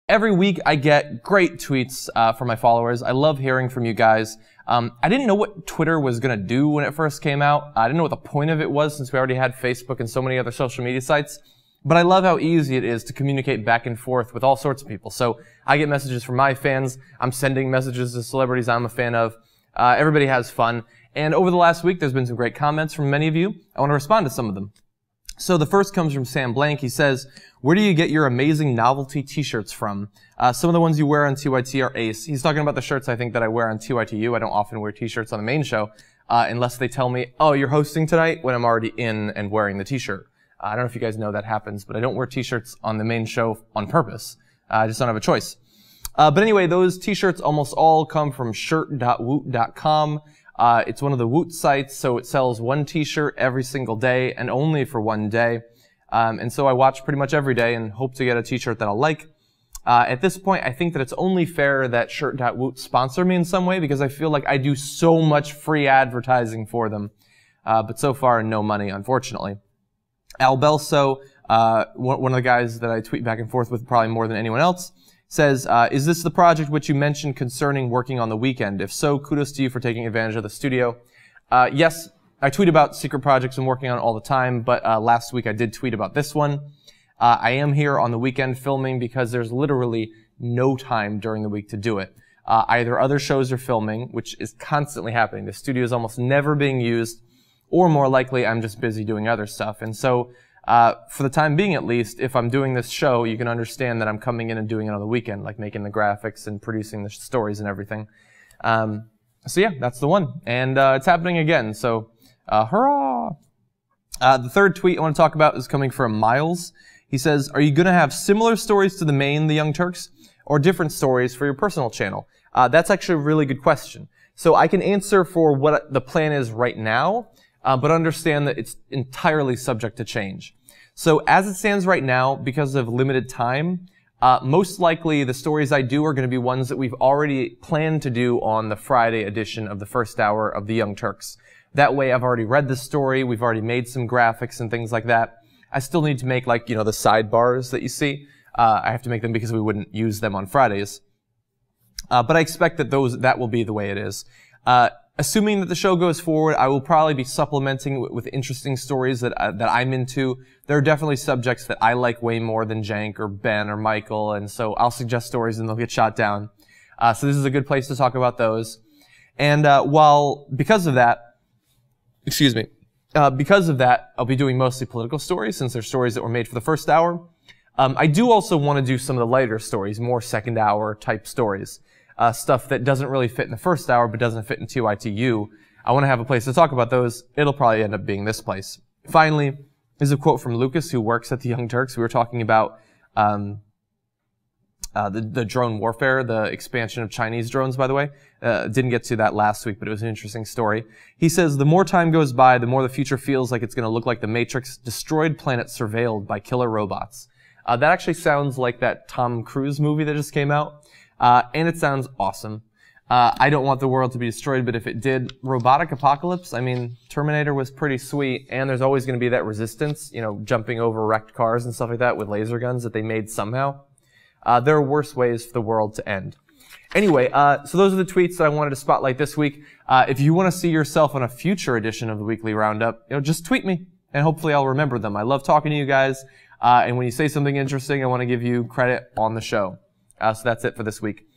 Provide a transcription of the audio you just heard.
Every week I get great tweets from my followers. I love hearing from you guys. I didn't know what Twitter was going to do when it first came out. I didn't know what the point of it was since we already had Facebook and so many other social media sites. But I love how easy it is to communicate back and forth with all sorts of people. So I get messages from my fans. I'm sending messages to celebrities I'm a fan of. Everybody has fun. And over the last week, there's been some great comments from many of you. I want to respond to some of them. So the first comes from Sam Blank. He says, where do you get your amazing novelty t-shirts from? Some of the ones you wear on TYT are ace. He's talking about the shirts I think that I wear on TYTU. I don't often wear t-shirts on the main show, unless they tell me, oh, you're hosting tonight, when I'm already in and wearing the t-shirt. I don't know if you guys know that happens, but I don't wear t-shirts on the main show on purpose. I just don't have a choice. But anyway, those t-shirts almost all come from shirt.woot.com. It's one of the Woot sites, so it sells one t-shirt every single day and only for one day. And so I watch pretty much every day and hope to get a t-shirt that I'll like. At this point, I think that it's only fair that shirt.woot sponsor me in some way because I feel like I do so much free advertising for them. But so far, no money, unfortunately. Al Belso, one of the guys that I tweet back and forth with probably more than anyone else, says, is this the project which you mentioned concerning working on the weekend? If so, kudos to you for taking advantage of the studio. Yes, I tweet about secret projects I'm working on all the time, but last week I did tweet about this one. I am here on the weekend filming because there's literally no time during the week to do it. Either other shows are filming, which is constantly happening. The studio is almost never being used, or more likely I'm just busy doing other stuff. And so for the time being, at least, if I'm doing this show, you can understand that I'm coming in and doing it on the weekend, like making the graphics and producing the stories and everything. So yeah, that's the one. And it's happening again, so hurrah! The third tweet I want to talk about is coming from Miles. He says, are you going to have similar stories to the main The Young Turks, or different stories for your personal channel? That's actually a really good question. So I can answer for what the plan is right now, but understand that it's entirely subject to change. So as it stands right now, because of limited time, most likely the stories I do are going to be ones that we've already planned to do on the Friday edition of the first hour of The Young Turks. That way I've already read the story, we've already made some graphics and things like that. I still need to make, like, you know, the sidebars that you see. I have to make them because we wouldn't use them on Fridays. But I expect that that will be the way it is. Assuming that the show goes forward, I will probably be supplementing with interesting stories that I'm into. There are definitely subjects that I like way more than Jank or Ben or Michael, and so I'll suggest stories and they'll get shot down. So this is a good place to talk about those. And because of that, I'll be doing mostly political stories since they're stories that were made for the first hour. I do also want to do some of the lighter stories, more second hour type stories. Stuff that doesn't really fit in the first hour but doesn't fit in TYTU. I want to have a place to talk about those. It'll probably end up being this place. Finally, is a quote from Lucas, who works at the Young Turks. We were talking about the drone warfare, the expansion of Chinese drones, by the way. Didn't get to that last week, but it was an interesting story. He says, the more time goes by, the more the future feels like it's going to look like the Matrix, destroyed planet surveilled by killer robots. That actually sounds like that Tom Cruise movie that just came out. And it sounds awesome. I don't want the world to be destroyed, but if it did, robotic apocalypse, I mean, Terminator was pretty sweet, and there's always going to be that resistance, you know, jumping over wrecked cars and stuff like that with laser guns that they made somehow. There are worse ways for the world to end. Anyway, so those are the tweets that I wanted to spotlight this week. If you want to see yourself on a future edition of the Weekly Roundup, you know, just tweet me, and hopefully I'll remember them. I love talking to you guys, and when you say something interesting, I want to give you credit on the show. So that's it for this week.